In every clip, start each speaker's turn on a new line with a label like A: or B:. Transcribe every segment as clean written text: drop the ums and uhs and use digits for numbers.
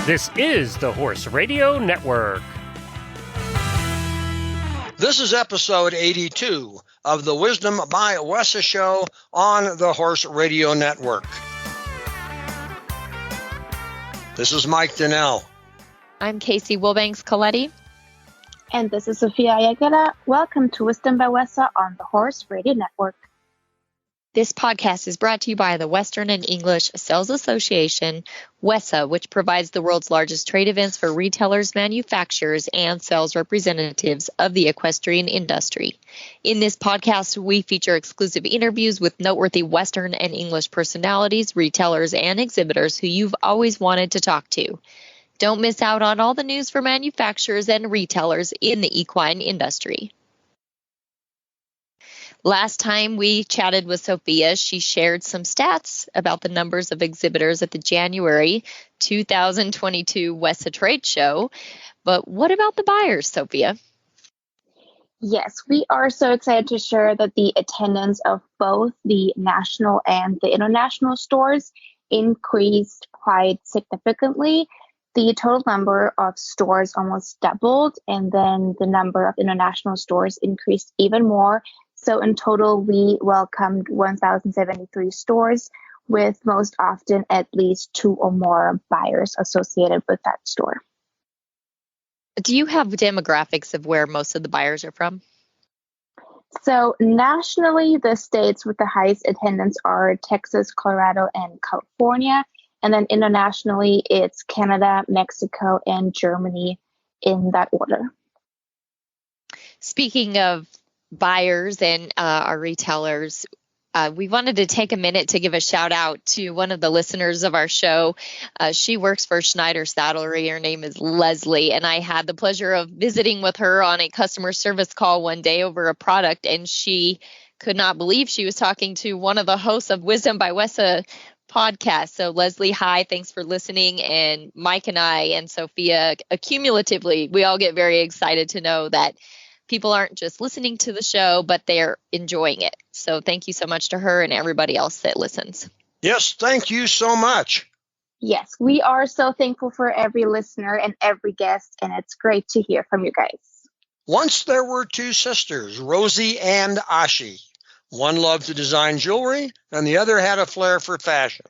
A: This is the Horse Radio Network.
B: This is episode 82 of the Wisdom by WESA show on the Horse Radio Network. This is Mike Donnell.
C: I'm Casey Wilbanks-Coletti.
D: And this is Sophia Ayagala. Welcome to Wisdom by WESA on the Horse Radio Network.
C: This podcast is brought to you by the Western and English Sales Association, WESA, which provides the world's largest trade events for retailers, manufacturers, and sales representatives of the equestrian industry. In this podcast, we feature exclusive interviews with noteworthy Western and English personalities, retailers, and exhibitors who you've always wanted to talk to. Don't miss out on all the news for manufacturers and retailers in the equine industry. Last time we chatted with Sophia, she shared some stats about the numbers of exhibitors at the January 2022 WESA Trade Show. But what about the buyers, Sophia?
D: Yes, we are so excited to share that the attendance of both the national and the international stores increased quite significantly. The total number of stores almost doubled, and then the number of international stores increased even more. So in total, we welcomed 1,073 stores, with most often at least 2 or more buyers associated with that store.
C: Do you have demographics of where most of the buyers are from?
D: So nationally, the states with the highest attendance are Texas, Colorado, and California. And then internationally, it's Canada, Mexico, and Germany in that order. Speaking
C: of buyers and our retailers, we wanted to take a minute to give a shout out to one of the listeners of our show. She works for Schneider Saddlery. Her name is Leslie, and I had the pleasure of visiting with her on a customer service call one day over a product, and she could not believe she was talking to one of the hosts of Wisdom by WESA podcast. So Leslie, hi, thanks for listening. And Mike and I and Sophia, accumulatively, we all get very excited to know that people aren't just listening to the show, but they're enjoying it. So thank you so much to her and everybody else that listens.
B: Yes, thank you so much.
D: Yes, we are so thankful for every listener and every guest, and it's great to hear from you guys.
B: Once there were 2 sisters, Rosie and Ashi. One loved to design jewelry, and the other had a flair for fashion.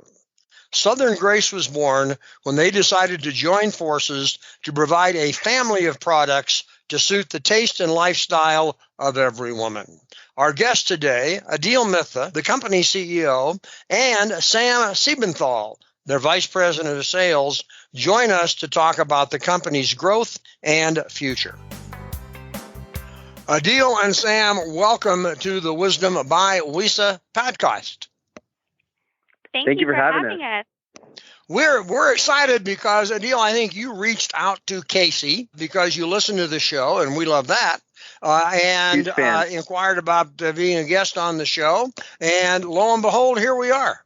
B: Southern Grace was born when they decided to join forces to provide a family of products to suit the taste and lifestyle of every woman. Our guests today, Adil Mitha, the company's CEO, and Sam Siebenthal, their Vice President of Sales, join us to talk about the company's growth and future. Adil and Sam, welcome to the Wisdom by WESA podcast.
E: Thank you for having us.
B: We're excited because, Adil, I think you reached out to Casey because you listen to the show, and we love that, and inquired about being a guest on the show. And lo and behold, here we are.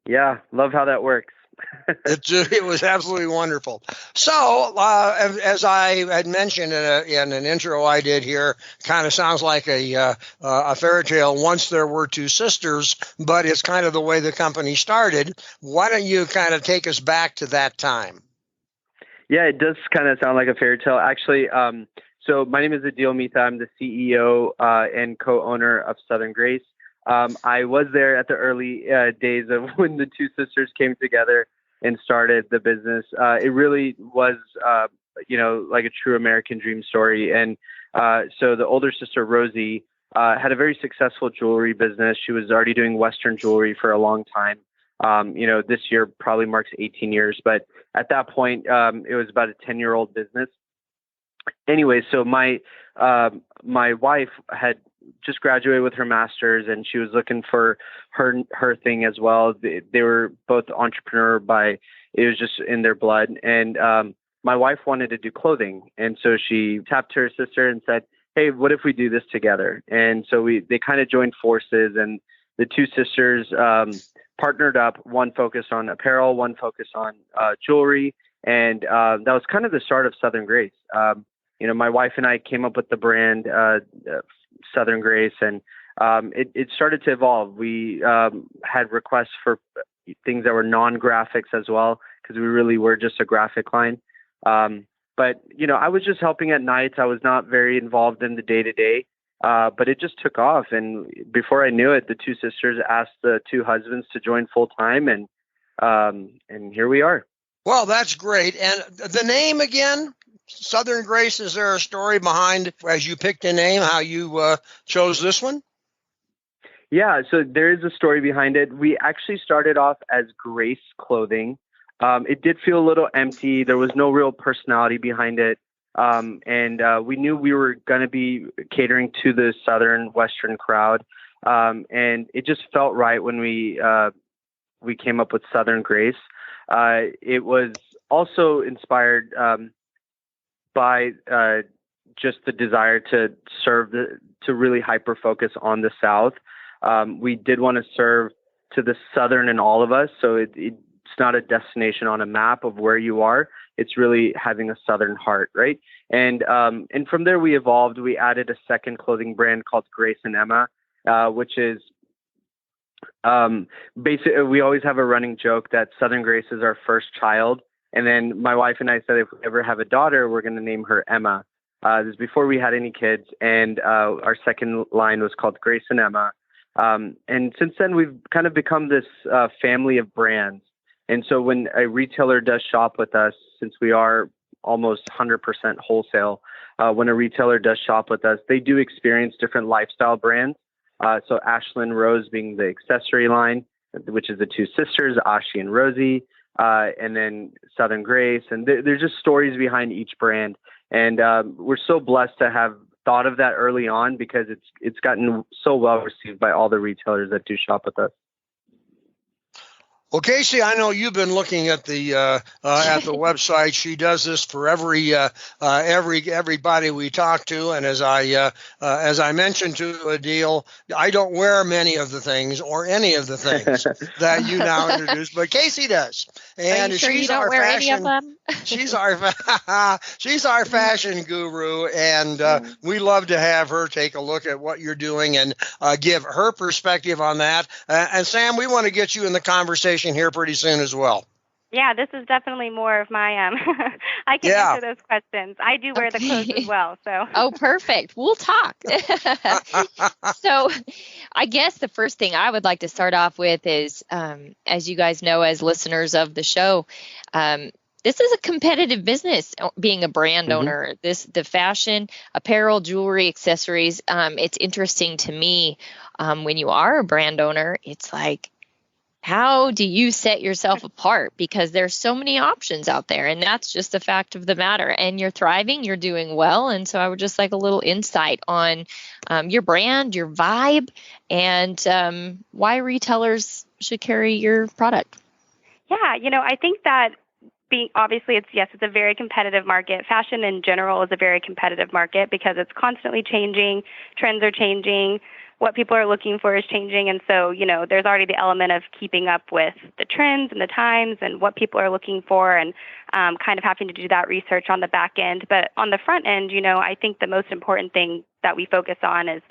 E: Yeah, love how that works.
B: It was absolutely wonderful. So, as I had mentioned in an intro I did here, kind of sounds like a fairy tale. Once there were 2 sisters, but it's kind of the way the company started. Why don't you kind of take us back to that time?
E: Yeah, it does kind of sound like a fairy tale. Actually, so my name is Adil Mitha. I'm the CEO and co-owner of Southern Grace. I was there at the early days of when the 2 sisters came together and started the business. It really was, like a true American dream story. And so the older sister, Rosie, had a very successful jewelry business. She was already doing Western jewelry for a long time. This year probably marks 18 years. But at that point, it was about a 10-year-old business. Anyway, so my wife had just graduated with her master's, and she was looking for her thing as well. They were both entrepreneur it was just in their blood. And my wife wanted to do clothing. And so she tapped her sister and said, hey, what if we do this together? And so they kind of joined forces, and the 2 sisters partnered up, one focused on apparel, one focused on jewelry. And that was kind of the start of Southern Grace. My wife and I came up with the brand Southern Grace, and it started to evolve. We had requests for things that were non-graphics as well. because we really were just a graphic line. But, I was just helping at nights. I was not very involved in the day-to-day, but it just took off. And before I knew it, the two sisters asked the two husbands to join full-time, and here we are.
B: Well, that's great. And the name again, Southern Grace, is there a story behind, as you picked a name, how you chose this one?
E: Yeah, so there is a story behind it. We actually started off as Grace Clothing. It did feel a little empty. There was no real personality behind it. And we knew we were going to be catering to the Southern Western crowd. And it just felt right when we came up with Southern Grace. It was also inspired by just the desire to serve, to really hyper focus on the South. We did want to serve to the Southern in all of us. So it's not a destination on a map of where you are. It's really having a Southern heart, right? And from there we evolved. We added a second clothing brand called Grace and Emma, which is basically, we always have a running joke that Southern Grace is our first child. And then my wife and I said, if we ever have a daughter, we're going to name her Emma. This is before we had any kids. And our second line was called Grace and Emma. And since then, we've kind of become this family of brands. And so when a retailer does shop with us, since we are almost 100% wholesale, when a retailer does shop with us, they do experience different lifestyle brands. So Ashlyn Rose being the accessory line, which is the two sisters, Ashi and Rosie, and then Southern Grace. And there's just stories behind each brand. And we're so blessed to have thought of that early on, because it's gotten so well received by all the retailers that do shop with us.
B: Well, Casey, I know you've been looking at the website. She does this for everybody we talk to, and as I mentioned to Adil, I don't wear many of the things or any of the things that you now introduced, but Casey does. And
C: Are you sure
B: she's
C: you don't
B: our
C: wear
B: fashion,
C: any of them?
B: she's our fashion guru, and we love to have her take a look at what you're doing and give her perspective on that. And Sam, we want to get you in the conversation here pretty soon as well.
F: Yeah, this is definitely more of my I can answer those questions. I do wear the clothes as well, so.
C: Oh, perfect. We'll talk. So I guess the first thing I would like to start off with is, as you guys know, as listeners of the show, this is a competitive business, being a brand owner. The fashion, apparel, jewelry, accessories. It's interesting to me when you are a brand owner, it's like, how do you set yourself apart? Because there's so many options out there, and that's just the fact of the matter. And you're thriving, you're doing well. And so I would just like a little insight on your brand, your vibe, and why retailers should carry your product.
F: Yeah, I think that obviously it's a very competitive market. Fashion in general is a very competitive market because it's constantly changing. Trends are changing. What people are looking for is changing. And so, there's already the element of keeping up with the trends and the times and what people are looking for, and kind of having to do that research on the back end. But on the front end, I think the most important thing that we focus on is,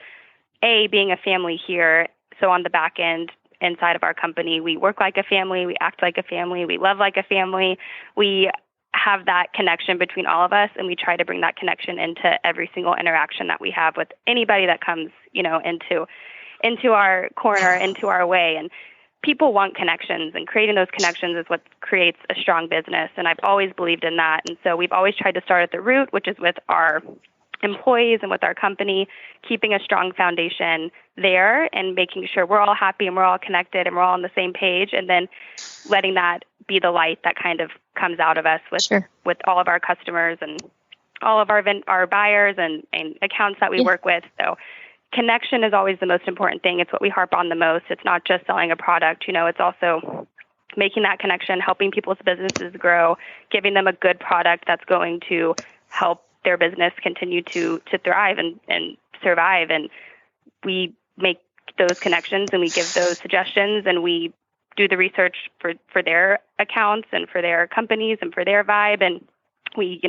F: A, being a family here. So on the back end, inside of our company, we work like a family, we act like a family, we love like a family. We have that connection between all of us, and we try to bring that connection into every single interaction that we have with anybody that comes, into our corner, into our way. And people want connections, and creating those connections is what creates a strong business. And I've always believed in that. And so we've always tried to start at the root, which is with our employees and with our company, keeping a strong foundation there and making sure we're all happy and we're all connected and we're all on the same page, and then letting that be the light that kind of comes out of us with all of our customers and all of our buyers and accounts that we work with. So connection is always the most important thing. It's what we harp on the most. It's not just selling a product, it's also making that connection, helping people's businesses grow, giving them a good product that's going to help their business continue to thrive and survive. And we make those connections and we give those suggestions, and we do the research for their accounts and for their companies and for their vibe. And we,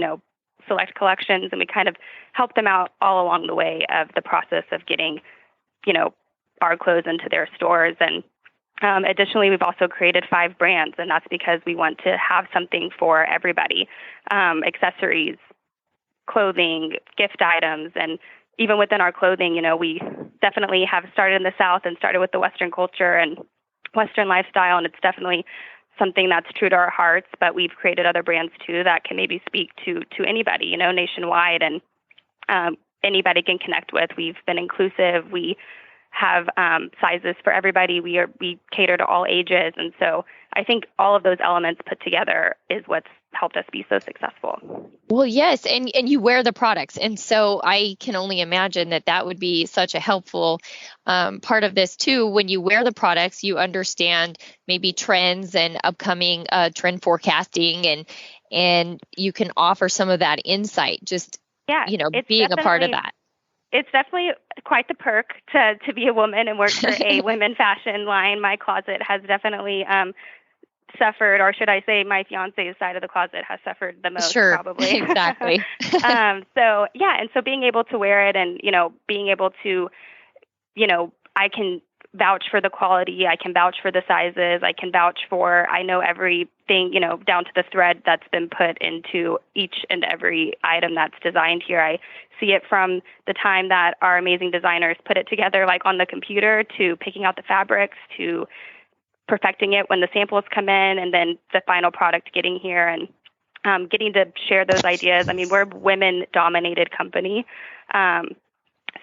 F: select collections, and we kind of help them out all along the way of the process of getting, our clothes into their stores. And Additionally, we've also created 5 brands, and that's because we want to have something for everybody. Accessories, clothing, gift items, and even within our clothing, we definitely have started in the South and started with the Western culture and Western lifestyle, and it's definitely something that's true to our hearts, but we've created other brands too that can maybe speak to anybody, nationwide, and anybody can connect with. We've been inclusive. We have sizes for everybody. We cater to all ages. And so I think all of those elements put together is what's helped us be so successful.
C: Well, yes. And you wear the products. And so I can only imagine that would be such a helpful part of this too. When you wear the products, you understand maybe trends and upcoming trend forecasting, and you can offer some of that insight, just, being a part of that.
F: It's definitely quite the perk to be a woman and work for a women fashion line. My closet has definitely suffered, or should I say my fiance's side of the closet has suffered the most,
C: sure,
F: probably.
C: Exactly.
F: So being able to wear it and, being able to, I can vouch for the quality, I can vouch for the sizes, I know everything, down to the thread that's been put into each and every item that's designed here. I see it from the time that our amazing designers put it together, like on the computer, to picking out the fabrics, to perfecting it when the samples come in, and then the final product getting here and getting to share those ideas. I mean, we're a women-dominated company.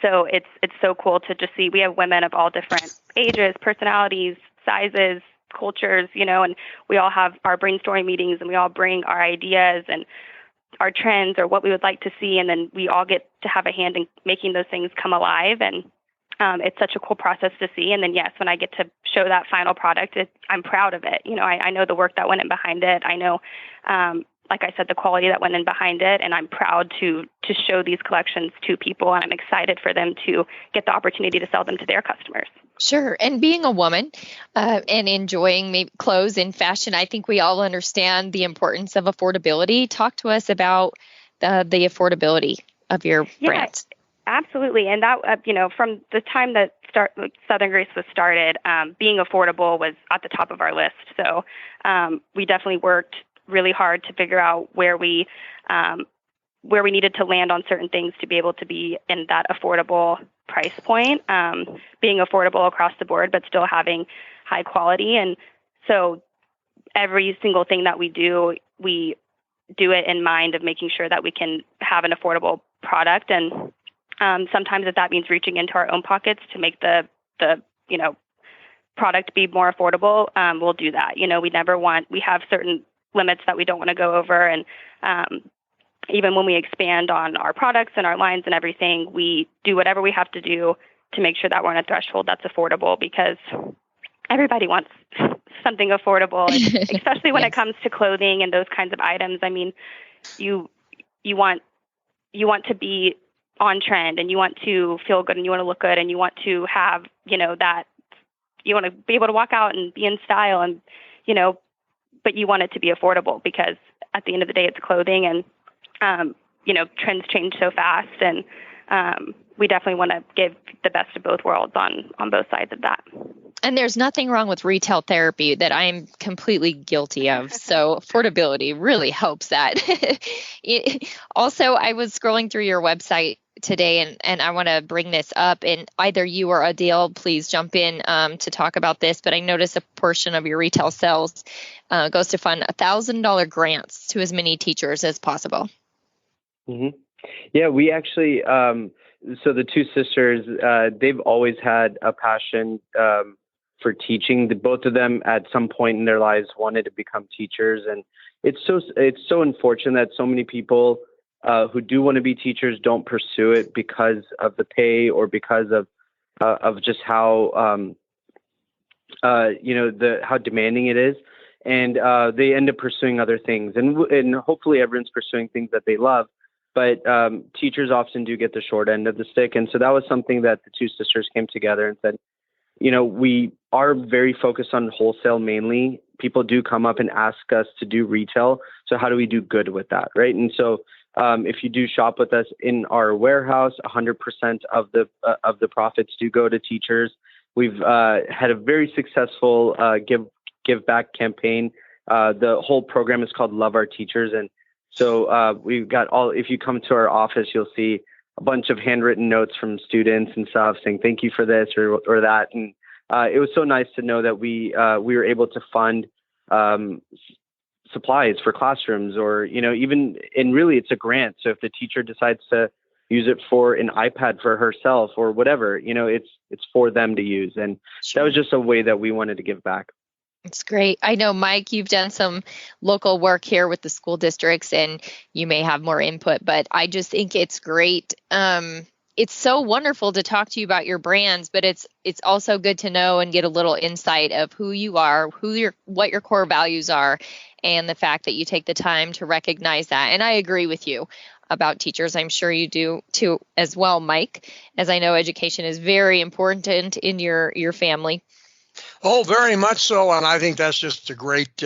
F: So it's so cool to just see we have women of all different ages, personalities, sizes, cultures, and we all have our brainstorming meetings, and we all bring our ideas and our trends or what we would like to see, and then we all get to have a hand in making those things come alive. And it's such a cool process to see. And then, yes, when I get to show that final product, I'm proud of it. I know the work that went in behind it. I know, like I said, the quality that went in behind it, and I'm proud to show these collections to people, and I'm excited for them to get the opportunity to sell them to their customers.
C: Sure. And being a woman and enjoying maybe clothes and fashion, I think we all understand the importance of affordability. Talk to us about the affordability of your brands.
F: Absolutely. And that, from the time that Southern Grace was started, being affordable was at the top of our list. So we definitely worked really hard to figure out where we needed to land on certain things to be able to be in that affordable price point, being affordable across the board, but still having high quality. And so every single thing that we do it in mind of making sure that we can have an affordable product. And sometimes if that means reaching into our own pockets to make the product be more affordable, we'll do that. We have certain limits that we don't want to go over. And even when we expand on our products and our lines and everything, we do whatever we have to do to make sure that we're on a threshold that's affordable, because everybody wants something affordable, especially when it comes to clothing and those kinds of items. I mean, you want to be on trend, and you want to feel good, and you want to look good, and you want to have, that you want to be able to walk out and be in style, and, but you want it to be affordable, because at the end of the day, it's clothing, and, trends change so fast, and we definitely want to give the best of both worlds on both sides of that.
C: And there's nothing wrong with retail therapy that I'm completely guilty of. So affordability really helps that. Also, I was scrolling through your website today, and I want to bring this up, and either you or Adil, please jump in to talk about this, but I noticed a portion of your retail sales goes to fund $1,000 grants to as many teachers as possible.
E: Mm-hmm. Yeah, we actually, so the two sisters, they've always had a passion for teaching. Both of them at some point in their lives wanted to become teachers. And it's so unfortunate that so many people who do want to be teachers don't pursue it because of the pay, or because of just how, how demanding it is. And they end up pursuing other things. And hopefully everyone's pursuing things that they love. But teachers often do get the short end of the stick. And so that was something that the two sisters came together and said, we are very focused on wholesale mainly. People do come up and ask us to do retail. So how do we do good with that, right? And so if you do shop with us in our warehouse, 100% of the profits do go to teachers. We've had a very successful give back campaign. The whole program is called Love Our Teachers. And so we've got if you come to our office, you'll see a bunch of handwritten notes from students and stuff saying, thank you for this or that. And it was so nice to know that we were able to fund supplies for classrooms, or, and really it's a grant. So if the teacher decides to use it for an iPad for herself or whatever, it's for them to use. And that was just a way that we wanted to give back.
C: It's great. I know, Mike, you've done some local work here with the school districts, and you may have more input, but I just think it's great. It's so wonderful to talk to you about your brands, but it's also good to know and get a little insight of who you are, what your core values are, and the fact that you take the time to recognize that. And I agree with you about teachers. I'm sure you do too as well, Mike, as I know education is very important in your family.
B: Oh, very much so. And I think that's just a great,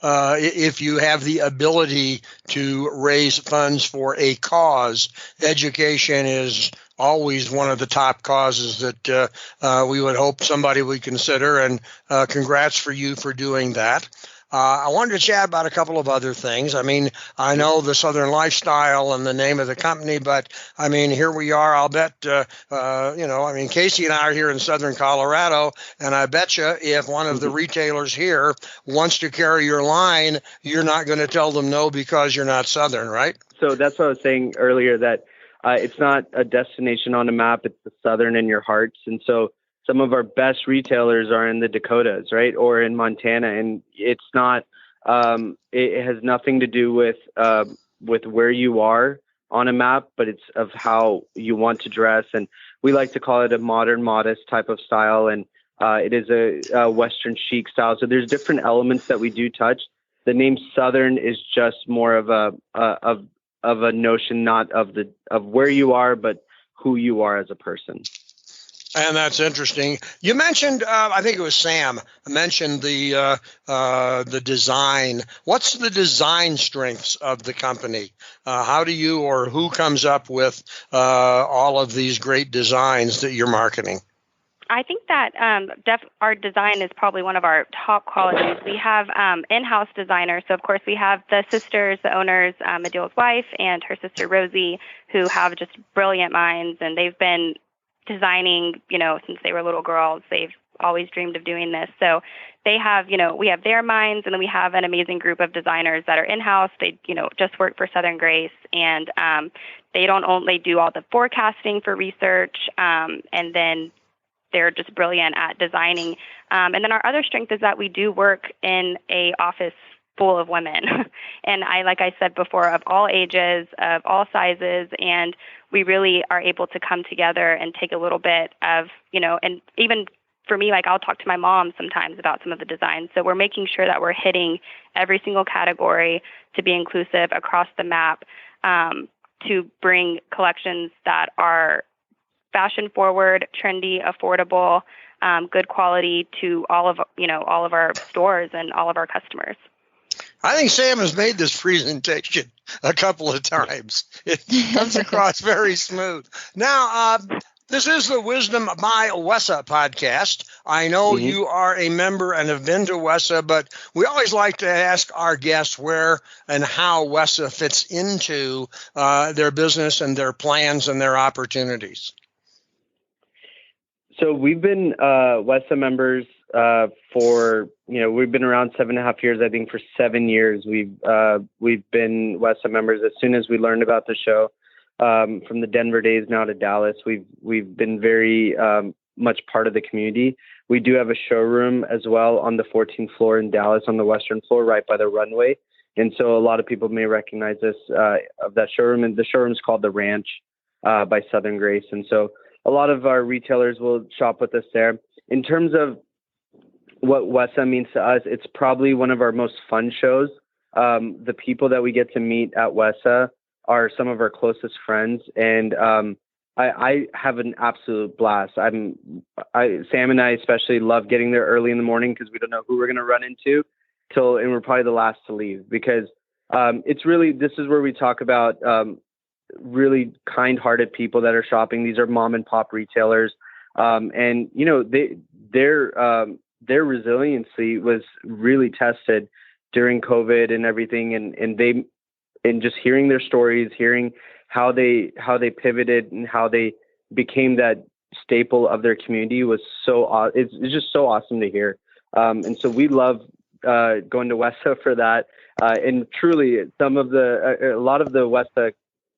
B: if you have the ability to raise funds for a cause, education is always one of the top causes that we would hope somebody would consider. And congrats for you for doing that. I wanted to chat about a couple of other things. I mean, I know the Southern Lifestyle and the name of the company, but I mean, here we are. I'll bet, Casey and I are here in Southern Colorado, and I bet you if one of the retailers here wants to carry your line, you're not going to tell them no because you're not Southern, right?
E: So that's what I was saying earlier, that it's not a destination on a map. It's the Southern in your hearts. And so some of our best retailers are in the Dakotas, right? Or in Montana. And it's not, it has nothing to do with where you are on a map, but it's of how you want to dress. And we like to call it a modern, modest type of style. And it is a Western chic style. So there's different elements that we do touch. The name Southern is just more of a notion, not of where you are, but who you are as a person.
B: And that's interesting. You mentioned, I think it was Sam, mentioned the design. What's the design strengths of the company? How do you or who comes up with all of these great designs that you're marketing?
F: I think that our design is probably one of our top qualities. We have in-house designers. So, of course, we have the sisters, the owners, Adil's wife and her sister, Rosie, who have just brilliant minds. And they've been designing, since they were little girls. They've always dreamed of doing this. So they have, we have their minds, and then we have an amazing group of designers that are in-house. They, just work for Southern Grace, and they do all the forecasting for research, and then they're just brilliant at designing. And then our other strength is that we do work in a office full of women. And like I said before, of all ages, of all sizes, and we really are able to come together and take a little bit of, and even for me, I'll talk to my mom sometimes about some of the designs. So we're making sure that we're hitting every single category to be inclusive across the map, to bring collections that are fashion forward, trendy, affordable, good quality to all of our stores and all of our customers.
B: I think Sam has made this presentation a couple of times. It comes across very smooth. Now, this is the Wisdom by WESA podcast. I know you are a member and have been to WESA, but we always like to ask our guests where and how WESA fits into their business and their plans and their opportunities.
E: So we've been WESA members for, we've been around 7.5 years. I think for 7 years we've been WESA members. As soon as we learned about the show, from the Denver days now to Dallas, we've been very much part of the community. We do have a showroom as well on the 14th floor in Dallas, on the western floor, right by the runway. And so a lot of people may recognize this of that showroom. And the showroom is called the Ranch by Southern Grace. And so a lot of our retailers will shop with us there. In terms of what WESA means to us, it's probably one of our most fun shows. The people that we get to meet at WESA are some of our closest friends, and I have an absolute blast. Sam and I especially love getting there early in the morning because we don't know who we're going to run into and we're probably the last to leave, because this is where we talk about really kind-hearted people that are shopping. These are mom and pop retailers. And their resiliency was really tested during COVID and everything, and just hearing their stories, hearing how they pivoted and how they became that staple of their community was it's just so awesome to hear. And so we love going to WESA for that. And truly, a lot of the WESA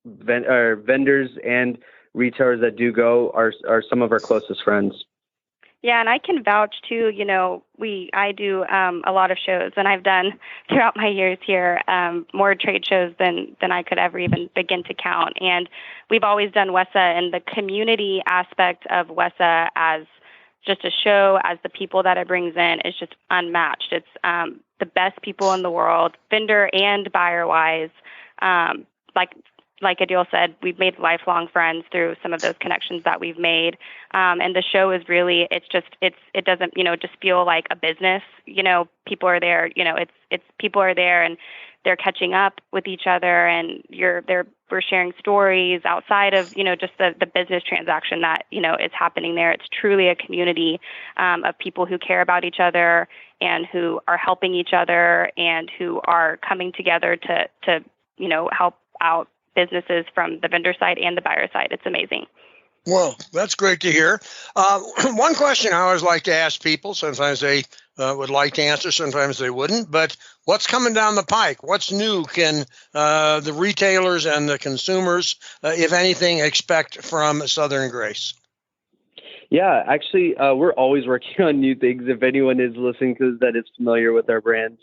E: vendors and retailers that do go are some of our closest friends.
F: Yeah, and I can vouch too. I do a lot of shows, and I've done throughout my years here more trade shows than I could ever even begin to count. And we've always done WESA, and the community aspect of WESA as just a show, as the people that it brings in, is just unmatched. It's the best people in the world, vendor and buyer wise. Like Adil said, we've made lifelong friends through some of those connections that we've made. And the show is really, it doesn't, just feel like a business. People are there, people are there and they're catching up with each other, and we're sharing stories outside of, just the business transaction that, is happening there. It's truly a community of people who care about each other and who are helping each other and who are coming together to help out businesses from the vendor side and the buyer side. It's amazing.
B: Well, that's great to hear. One question I always like to ask people, sometimes they would like to answer, sometimes they wouldn't, but what's coming down the pike? What's new can the retailers and the consumers, if anything, expect from Southern Grace?
E: Yeah, actually, we're always working on new things. If anyone is listening to this that is familiar with our brands.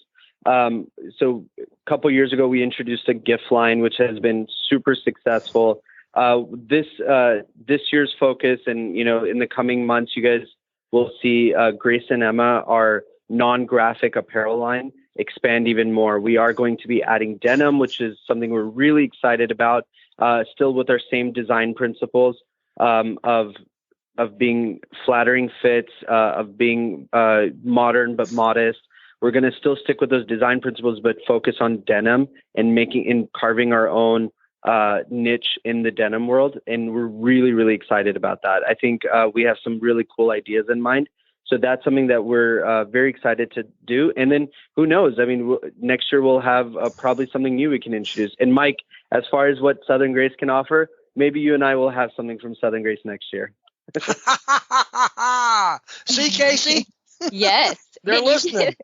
E: So a couple years ago, we introduced a gift line, which has been super successful. This year's focus, and in the coming months, you guys will see Grace and Emma, our non-graphic apparel line, expand even more. We are going to be adding denim, which is something we're really excited about. Still with our same design principles of being flattering fits, of being modern but modest. We're going to still stick with those design principles, but focus on denim and carving our own niche in the denim world. And we're really, really excited about that. I think we have some really cool ideas in mind. So that's something that we're very excited to do. And then who knows? I mean, next year we'll have probably something new we can introduce. And Mike, as far as what Southern Grace can offer, maybe you and I will have something from Southern Grace next year.
B: See, Casey?
C: Yes.
B: They're listening.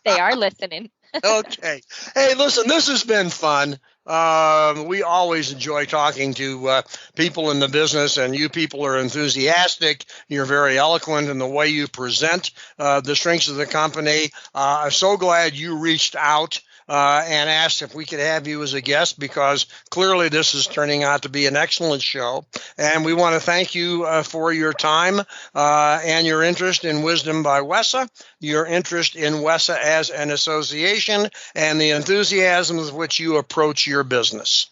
C: They are listening.
B: Okay. Hey, listen, this has been fun. We always enjoy talking to people in the business, and you people are enthusiastic. You're very eloquent in the way you present the strengths of the company. I'm so glad you reached out and asked if we could have you as a guest, because clearly this is turning out to be an excellent show. And we want to thank you for your time and your interest in Wisdom by WESA, your interest in WESA as an association, and the enthusiasm with which you approach your business.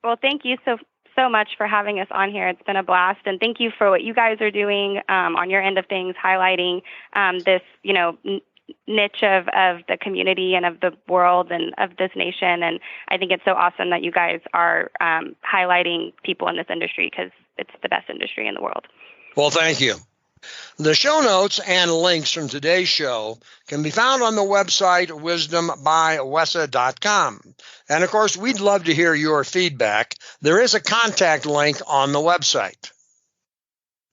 F: Well, thank you so much for having us on here. It's been a blast, and thank you for what you guys are doing on your end of things, highlighting this, niche of the community and of the world and of this nation. And I think it's so awesome that you guys are highlighting people in this industry, because it's the best industry in the world.
B: Well, thank you. The show notes and links from today's show can be found on the website wisdombywesa.com. And of course, we'd love to hear your feedback. There is a contact link on the website.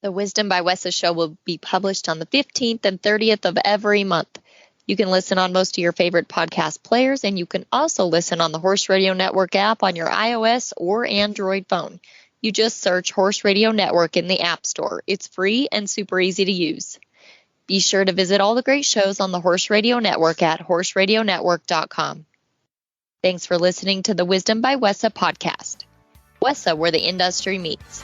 C: The Wisdom by WESA show will be published on the 15th and 30th of every month. You can listen on most of your favorite podcast players, and you can also listen on the Horse Radio Network app on your iOS or Android phone. You just search Horse Radio Network in the App Store. It's free and super easy to use. Be sure to visit all the great shows on the Horse Radio Network at horseradionetwork.com. Thanks for listening to the Wisdom by WESA podcast. WESA, where the industry meets.